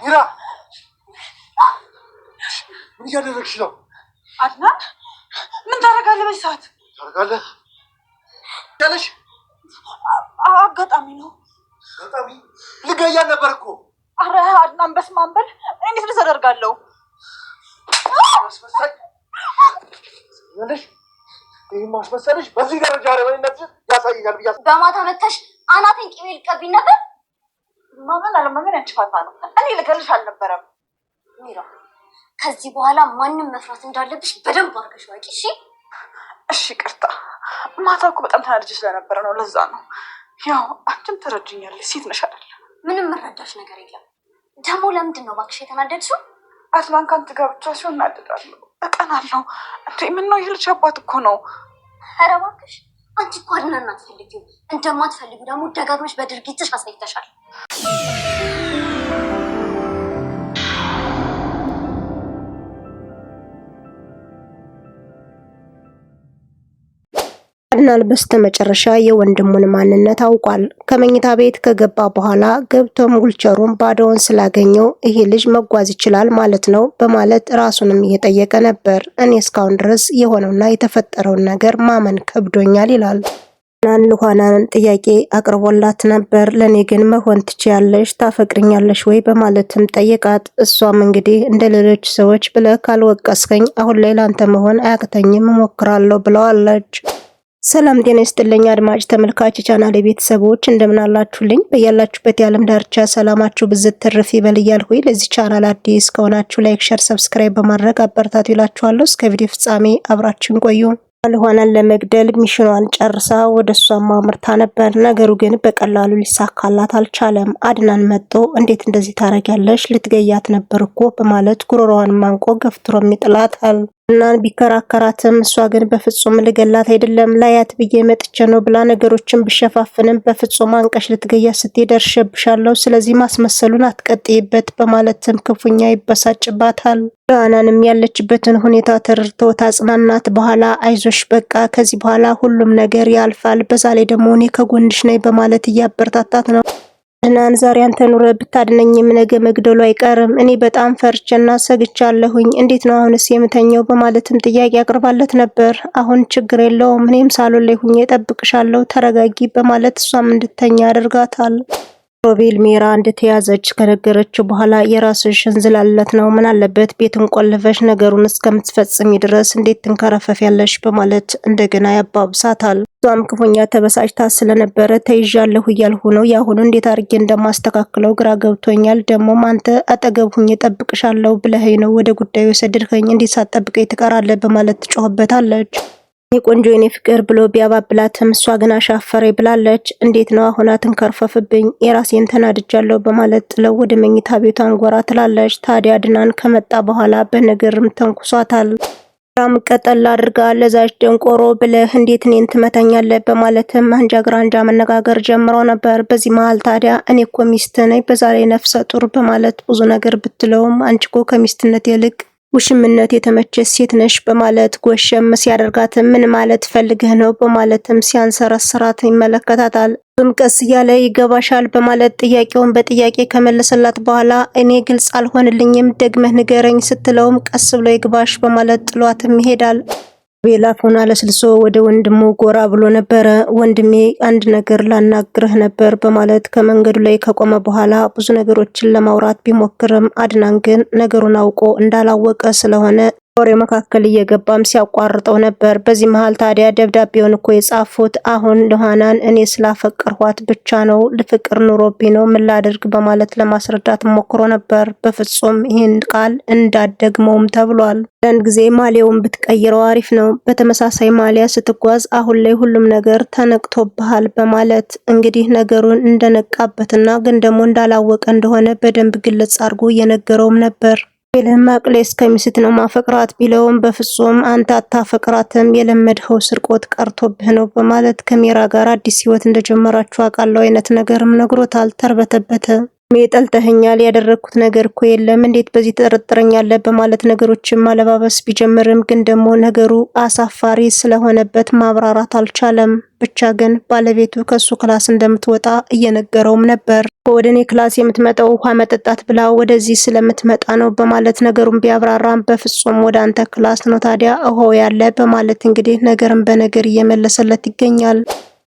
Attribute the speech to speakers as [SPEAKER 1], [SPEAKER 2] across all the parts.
[SPEAKER 1] ميرا من እያደረግሽ ነው?
[SPEAKER 2] አድናን ምን ታረጋለህ? በሰዓት
[SPEAKER 1] ታረጋለህ ያለሽ
[SPEAKER 2] አጋጣሚ ነው።
[SPEAKER 1] አጋጣሚ ልገያ ነበር እኮ።
[SPEAKER 2] አረ አድናን በስመ አብ በል። እንዴት ልዘደርጋለሁ?
[SPEAKER 1] ማስመሰል ያለሽ ይሄ ማስመሰልሽ በዚህ ደረጃ አረመኔነት ያሳየኛል ብዬ
[SPEAKER 3] በማታ መተሽ አናቴን ቅቤ ልቀቢኝ ነበር።
[SPEAKER 2] ማመን አለማመን ያንቺ ፋንታ ነው። እኔ ልገልሽ አልነበረም።
[SPEAKER 3] ሚራ ከዚህ በኋላ ማንም መፍራት እንዳለብሽ በደንብ አድርገሽ ዋቂ። እሺ
[SPEAKER 2] እሺ። ቅርታ ማታ እኮ በጣም ተናድጄ ስለነበረ ነው። ለዛ ነው። ያው አንቺም ትረጅኛለሽ። ሴት ነሽ አይደል?
[SPEAKER 3] ምንም መረዳሽ ነገር የለም። ደግሞ ለምንድን ነው እባክሽ የተናደድሽው?
[SPEAKER 2] አድናን ካንተ ጋር ብቻ ሲሆን እናደዳለሁ፣ እቀናለሁ። እንዴ ምን ነው የልጅ አባት እኮ ነው።
[SPEAKER 3] ኧረ እባክሽ አንቺ እኮ አድናን አትፈልጊው። እንደማትፈልጊው ደግሞ ደጋግመሽ በድርጊትሽ አሳይተሻል።
[SPEAKER 4] አድናን በስተመጨረሻ የወንድሙን ማንነት አውቋል። ከመኝታ ቤት ከገባ በኋላ ገብቶም ጉልቸሩን ባዶውን ስላገኘው ይሄ ልጅ መጓዝ ይችላል ማለት ነው በማለት ራሱንም እየጠየቀ ነበር። እኔ እስካሁን ድረስ የሆነውና የተፈጠረውን ነገር ማመን ከብዶኛል ይላል። አድናን ሉሃናን ጥያቄ አቅርቦላት ነበር። ለኔ ግን መሆን ትችያለሽ፣ ታፈቅርኛለሽ ወይ በማለትም ጠየቃት። እሷም እንግዲህ እንደ ሌሎች ሰዎች ብለህ ካልወቀስከኝ አሁን ላይ ላንተ መሆን አያቅተኝም እሞክራለሁ ብለዋለች። ሰላም ጤና ይስጥልኝ አድማጭ ተመልካች ቻናሌ ቤተሰቦች እንደምን አላችሁልኝ? በያላችሁበት የዓለም ዳርቻ ሰላማችሁ ብዝት ትርፍ ይበል እያልኩኝ ለዚህ ቻናል አዲስ ከሆናችሁ ላይክ፣ ሼር፣ ሰብስክራይብ በማድረግ አበረታቱ ይላችኋለሁ። እስከ ቪዲዮ ፍጻሜ አብራችሁን ቆዩ። ሉሃናን ለመግደል ሚሽኗን ጨርሳ ወደሷ ማምርታ ነበር። ነገሩ ግን በቀላሉ ሊሳካላት አልቻለም። አድናን መጥቶ እንዴት እንደዚህ ታረጋለሽ? ልትገያት ነበር እኮ በማለት ጉሮሮዋን ማንቆ ገፍትሮም ይጥላታል። እናን ቢከራከራትም እሷ ግን በፍጹም ልገላት አይደለም ላያት ብዬ መጥቼ ነው ብላ ነገሮችን ብሸፋፍንም በፍጹም አንቀሽ ልትገያት ስትሄድ ደርሼብሻለሁ፣ ስለዚህ ማስመሰሉን አትቀጥይበት በማለትም ክፉኛ ይበሳጭባታል። ሉሃናንም ያለችበትን ሁኔታ ተረድቶ ታጽናናት በኋላ አይዞሽ በቃ ከዚህ በኋላ ሁሉም ነገር ያልፋል፣ በዛ ላይ ደግሞ እኔ ከጎንሽ ነኝ በማለት እያበረታታት ነው። አድናን ዛሬ አንተ ኑረ ብታድነኝም ነገ መግደሉ አይቀርም። እኔ በጣም ፈርቼና ሰግቻለሁኝ። እንዴት ነው አሁንስ የምተኛው በማለትም ጥያቄ አቅርባለት ነበር። አሁን ችግር የለውም እኔም ሳሎን ላይ ሁኜ እጠብቅሻለሁ፣ ተረጋጊ በማለት እሷም እንድተኛ አድርጋታል። ሮቤል ሜራ እንደተያዘች ከነገረችው በኋላ የራስሽን ዝላለት ነው ምን አለበት ቤትን ቆልፈሽ ነገሩን እስከምትፈጽሚ ድረስ እንዴት ትንከረፈፊያለሽ በማለት እንደገና ያባብሳታል። እሷም ክፉኛ ተበሳጭታ ስለነበረ ተይዣለሁ እያልሁ ነው ያሁኑ እንዴት አድርጌ እንደማስተካክለው ግራ ገብቶኛል። ደግሞም አንተ አጠገብ ሁኜ እጠብቅሻለሁ ብለኸኝ ነው ወደ ጉዳዩ የሰደድከኝ፣ እንዴት ሳትጠብቀኝ ትቀራለህ በማለት ትጮህበታለች። የቆንጆ የኔ ፍቅር ብሎ ቢያባብላትም እሷ ግን አሻፈረኝ ብላለች። እንዴት ነው አሁን አትንከርፈፍብኝ የራሴን ተናድጃለሁ በማለት ጥለው ወደ መኝታ ቤቷ አንጎራ ትላለች። ታዲያ አድናን ከመጣ በኋላ በነገርም ተንኩሷታል። ራም ቀጠል አድርጋ ለዛች ደንቆሮ ብለህ እንዴት እኔን ትመታኛለህ በማለትም አንጃ ግራንጃ መነጋገር ጀምረው ነበር። በዚህ መሃል ታዲያ እኔ እኮ ሚስት ነኝ በዛ ላይ ነፍሰ ጡር በማለት ብዙ ነገር ብትለውም አንቺ እኮ ከሚስትነት ይልቅ ውሽምነት የተመቸች ሴት ነሽ በማለት ጎሸም ሲያደርጋት ምን ማለት ፈልገህ ነው በማለትም ሲያንሰራስራት ይመለከታታል። ቀስ እያለ ይገባሻል በማለት ጥያቄውን በጥያቄ ከመለሰላት በኋላ እኔ ግልጽ አልሆንልኝም ደግመህ ንገረኝ ስትለውም ቀስ ብሎ ይግባሽ በማለት ጥሏትም ይሄዳል። ቤላፎን አለስልሶ ወደ ወንድሙ ጎራ ብሎ ነበረ። ወንድሜ አንድ ነገር ላናግርህ ነበር በማለት ከመንገዱ ላይ ከቆመ በኋላ ብዙ ነገሮችን ለማውራት ቢሞክርም አድናን ግን ነገሩን አውቆ እንዳላወቀ ስለሆነ ወሬ መካከል እየገባም ሲያቋርጠው ነበር። በዚህ መሃል ታዲያ ደብዳቤውን እኮ የጻፉት አሁን ሉሃናን እኔ ስላፈቀርኋት ብቻ ነው ለፍቅር ኑሮብኝ ነው ምን ላድርግ በማለት ለማስረዳት ሞክሮ ነበር። በፍጹም ይህን ቃል እንዳደግመውም ተብሏል። አንድ ጊዜ ማሊያውን ብትቀይረው አሪፍ ነው፣ በተመሳሳይ ማሊያ ስትጓዝ አሁን ላይ ሁሉም ነገር ተነቅቶብሃል በማለት እንግዲህ ነገሩን እንደነቃበትና ግን ደግሞ እንዳላወቀ እንደሆነ በደንብ ግልጽ አድርጎ እየነገረውም ነበር። ለማቅለስ ከሚስት ነው ማፈቅራት ቢለውም በፍጹም አንተ አታፈቅራትም የለመድኸው ስርቆት ቀርቶብህ ነው በማለት ከሜራ ጋር አዲስ ህይወት እንደጀመራችሁ አቃለው አይነት ነገርም ነግሮታል። ተርበተበተ። ጠልተኸኛል፣ ያደረኩት ነገር እኮ የለም፣ እንዴት በዚህ ተጠረጥረኛለህ በማለት ነገሮችን ማለባበስ ቢጀምርም ግን ደግሞ ነገሩ አሳፋሪ ስለሆነበት ማብራራት አልቻለም። ብቻ ግን ባለቤቱ ከሱ ክላስ እንደምትወጣ እየነገረውም ነበር። ወደ እኔ ክላስ የምትመጣው ውሃ መጠጣት ብላ ወደዚህ ስለምትመጣ ነው በማለት ነገሩን ቢያብራራም በፍጹም ወደ አንተ ክላስ ነው ታዲያ ውሃው ያለ በማለት እንግዲህ ነገርን በነገር እየመለሰለት ይገኛል።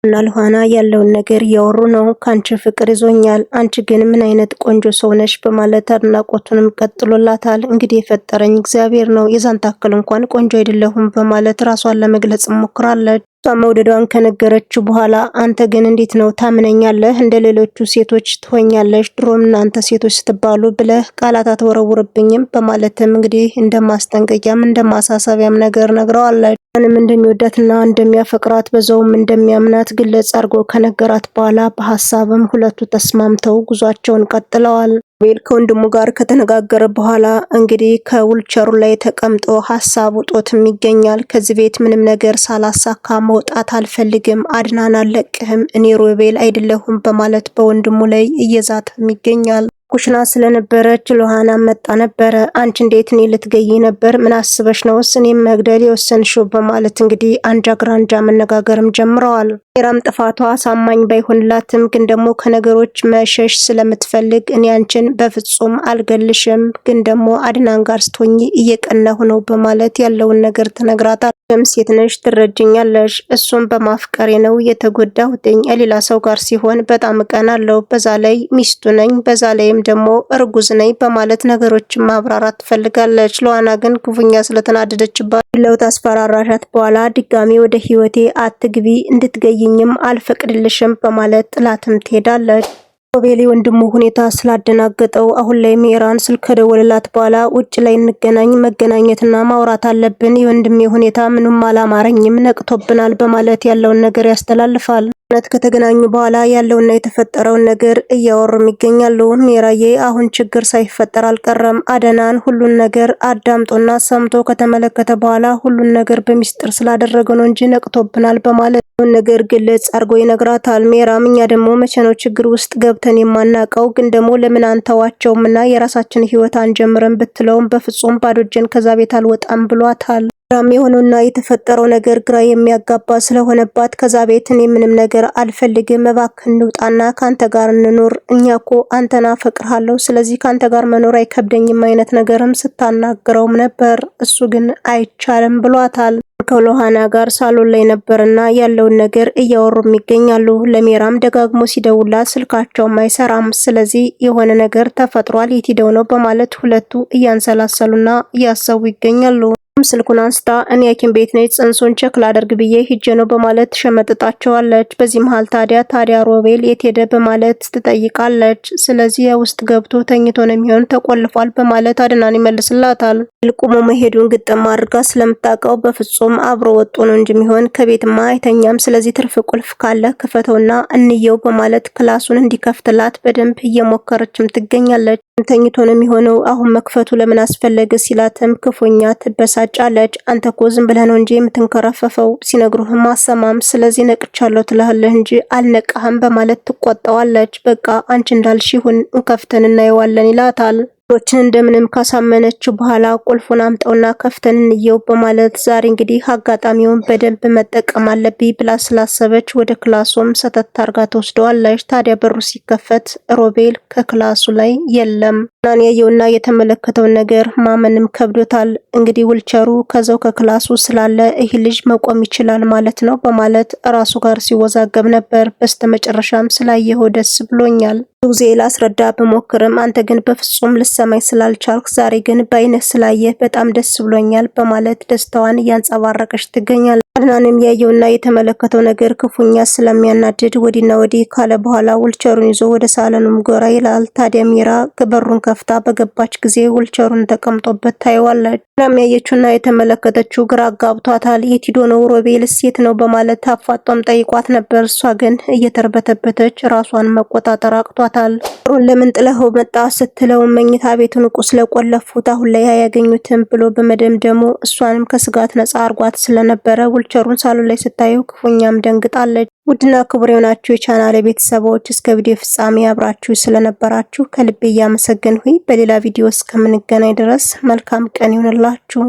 [SPEAKER 4] እና ሉሃና ያለውን ነገር እያወሩ ነው። ካንቺ ፍቅር ይዞኛል፣ አንቺ ግን ምን አይነት ቆንጆ ሰው ነሽ በማለት አድናቆቱንም ቀጥሎላታል። እንግዲህ የፈጠረኝ እግዚአብሔር ነው፣ የዛን ታክል እንኳን ቆንጆ አይደለሁም በማለት ራሷን ለመግለጽ ሞክራለች። እሷ መውደዷን ከነገረችው በኋላ አንተ ግን እንዴት ነው ታምነኛለህ? እንደ ሌሎቹ ሴቶች ትሆኛለሽ? ድሮም እናንተ ሴቶች ስትባሉ ብለህ ቃላት አትወረውርብኝም በማለትም እንግዲህ እንደማስጠንቀቂያም እንደማሳሰቢያም ነገር ነግረዋለች። ምንም እንደሚወዳትና እንደሚያፈቅራት በዛውም እንደሚያምናት ግልጽ አድርጎ ከነገራት በኋላ በሐሳብም ሁለቱ ተስማምተው ጉዟቸውን ቀጥለዋል። ሮቤል ከወንድሙ ጋር ከተነጋገረ በኋላ እንግዲህ ከውልቸሩ ላይ ተቀምጦ ሐሳብ ውጦትም ይገኛል። ከዚህ ቤት ምንም ነገር ሳላሳካ መውጣት አልፈልግም፣ አድናን አልለቅህም፣ እኔ ሮቤል አይደለሁም በማለት በወንድሙ ላይ እየዛተም ይገኛል። ኩሽና ስለነበረች ሉሃና መጣ ነበረ። አንቺ እንዴት እኔ ልትገይ ነበር? ምን አስበሽ ነው እኔም መግደል የወሰንሽው? በማለት እንግዲህ አንጃ ግራንጃ መነጋገርም ጀምረዋል። ሜራም ጥፋቷ አሳማኝ ባይሆንላትም ግን ደግሞ ከነገሮች መሸሽ ስለምትፈልግ እኔ አንቺን በፍጹም አልገልሽም፣ ግን ደግሞ አድናን ጋር ስትሆኚ እየቀናሁ ነው በማለት ያለውን ነገር ትነግራታለች። ሴት ነሽ ትረጅኛለሽ፣ እሱም በማፍቀሬ ነው የተጎዳሁትኝ፣ ሌላ ሰው ጋር ሲሆን በጣም እቀናለሁ፣ በዛ ላይ ሚስቱ ነኝ፣ በዛ ላይም ደግሞ እርጉዝ ነኝ በማለት ነገሮችን ማብራራት ትፈልጋለች። ሉሃና ግን ክፉኛ ስለተናደደችባት ለው ታስፈራራሻት በኋላ ድጋሚ ወደ ህይወቴ አትግቢ፣ እንድትገይኝም አልፈቅድልሽም በማለት ጥላትም ትሄዳለች። ሮቤል ወንድሙ ሁኔታ ስላደናገጠው አሁን ላይ ሜራን ስልክ ከደወለላት በኋላ ውጭ ላይ እንገናኝ፣ መገናኘትና ማውራት አለብን፣ የወንድሜ ሁኔታ ምንም አላማረኝም፣ ነቅቶብናል በማለት ያለውን ነገር ያስተላልፋል። ከተገናኙ በኋላ ያለውና የተፈጠረውን ነገር እያወሩም ይገኛሉ። ሜራዬ አሁን ችግር ሳይፈጠር አልቀረም። አደናን ሁሉን ነገር አዳምጦና ሰምቶ ከተመለከተ በኋላ ሁሉን ነገር በሚስጥር ስላደረገ ነው እንጂ ነቅቶብናል በማለት ነገር ግልጽ አድርጎ ይነግራታል። ሜራም እኛ ደግሞ መቼ ነው ችግር ውስጥ ገብተን የማናቀው? ግን ደግሞ ለምን አንተዋቸውምና የራሳችን ህይወት አንጀምረን ብትለውም በፍጹም ባዶ እጄን ከዛ ቤት አልወጣም ብሏታል። ሜራም የሆነውና የተፈጠረው ነገር ግራ የሚያጋባ ስለሆነባት ከዛ ቤት እኔ ምንም ነገር አልፈልግም፣ እባክህ እንውጣና ካንተ ጋር እንኖር፣ እኛ እኮ አንተን አፈቅርሃለሁ፣ ስለዚህ ካንተ ጋር መኖር አይከብደኝም አይነት ነገርም ስታናግረውም ነበር። እሱ ግን አይቻልም ብሏታል። ከሉሃና ጋር ሳሎን ላይ ነበርና ያለውን ነገር እያወሩም ይገኛሉ። ለሜራም ደጋግሞ ሲደውላት ስልካቸውም አይሰራም። ስለዚህ የሆነ ነገር ተፈጥሯል፣ የት ሄደው ነው በማለት ሁለቱ እያንሰላሰሉና እያሰቡ ይገኛሉ። ስልኩን አንስታ እኔ ሐኪም ቤት ነኝ ጽንሱን ቼክ ላደርግ ብዬ ሂጄ ነው በማለት ሸመጥጣቸዋለች። በዚህ መሃል ታዲያ ሮቤል የት ሄደ በማለት ትጠይቃለች። ስለዚህ ውስጥ ገብቶ ተኝቶ ነው የሚሆን ተቆልፏል በማለት አድናን ይመልስላታል። ልቁሞ መሄዱን ግጥም አድርጋ ስለምታውቀው በፍጹም አብሮ ወጡ ነው እንጂ የሚሆን ከቤትማ አይተኛም፣ ስለዚህ ትርፍ ቁልፍ ካለ ክፈተውና እንየው በማለት ክላሱን እንዲከፍትላት በደንብ እየሞከረችም ትገኛለች። ተኝቶ ነው የሚሆነው፣ አሁን መክፈቱ ለምን አስፈለገ ሲላትም ክፉኛ ትበሳጫለች። አንተ እኮ ዝም ብለህ ነው እንጂ የምትንከረፈፈው፣ ሲነግሩህም አሰማም፣ ስለዚህ ነቅቻለሁ ትልሃለህ እንጂ አልነቃህም በማለት ትቆጣዋለች። በቃ አንቺ እንዳልሽ ይሁን እንከፍተን እናየዋለን ይላታል። ሮችን እንደምንም ካሳመነችው በኋላ ቁልፉን አምጠውና ከፍተን እንየው በማለት ዛሬ እንግዲህ አጋጣሚውን በደንብ መጠቀም አለብኝ ብላ ስላሰበች ወደ ክላሱም ሰተት አርጋ ተወስደዋለች። ታዲያ በሩ ሲከፈት ሮቤል ከክላሱ ላይ የለም። ናን ያየውና የተመለከተውን ነገር ማመንም ከብዶታል። እንግዲህ ውልቸሩ ከዛው ከክላሱ ስላለ ይህ ልጅ መቆም ይችላል ማለት ነው በማለት ራሱ ጋር ሲወዛገብ ነበር። በስተመጨረሻም ስላየው ደስ ብሎኛል። ጊዜ ላስረዳ በሞክርም አንተ ግን በፍጹም ልሰማኝ ስላልቻልክ ዛሬ ግን በአይነት ስላየህ በጣም ደስ ብሎኛል በማለት ደስታዋን እያንጸባረቀች ትገኛለች። አድናንም ያየውና የተመለከተው ነገር ክፉኛ ስለሚያናድድ ወዲና ወዲህ ካለ በኋላ ውልቸሩን ይዞ ወደ ሳሎኑም ጎራ ይላል። ታዲያ ሜራ በሩን ከፍታ በገባች ጊዜ ውልቸሩን ተቀምጦበት ታየዋለች። ሜራም ያየችውና የተመለከተችው ግራ አጋብቷታል። የት ሄዶ ነው ሮቤልስ የት ነው በማለት አፋጧም ጠይቋት ነበር። እሷ ግን እየተርበተበተች ራሷን መቆጣጠር አቅቷታል። ይጠይቃታል። ሩን ለምን ጥለኸው መጣ ስትለው መኝታ ቤቱን ስለቆለፉት አሁን ላይ አያገኙትም ብሎ በመደምደሙ እሷንም ከስጋት ነፃ አርጓት ስለነበረ ዊልቸሩን ሳሎን ላይ ስታየው ክፉኛም ደንግጣለች። ውድና ክቡር የሆናችሁ የቻናሌ ቤተሰቦች እስከ ቪዲዮ ፍጻሜ አብራችሁ ስለነበራችሁ ከልቤ እያመሰገንሁኝ በሌላ ቪዲዮ እስከምንገናኝ ድረስ መልካም ቀን ይሁንላችሁ።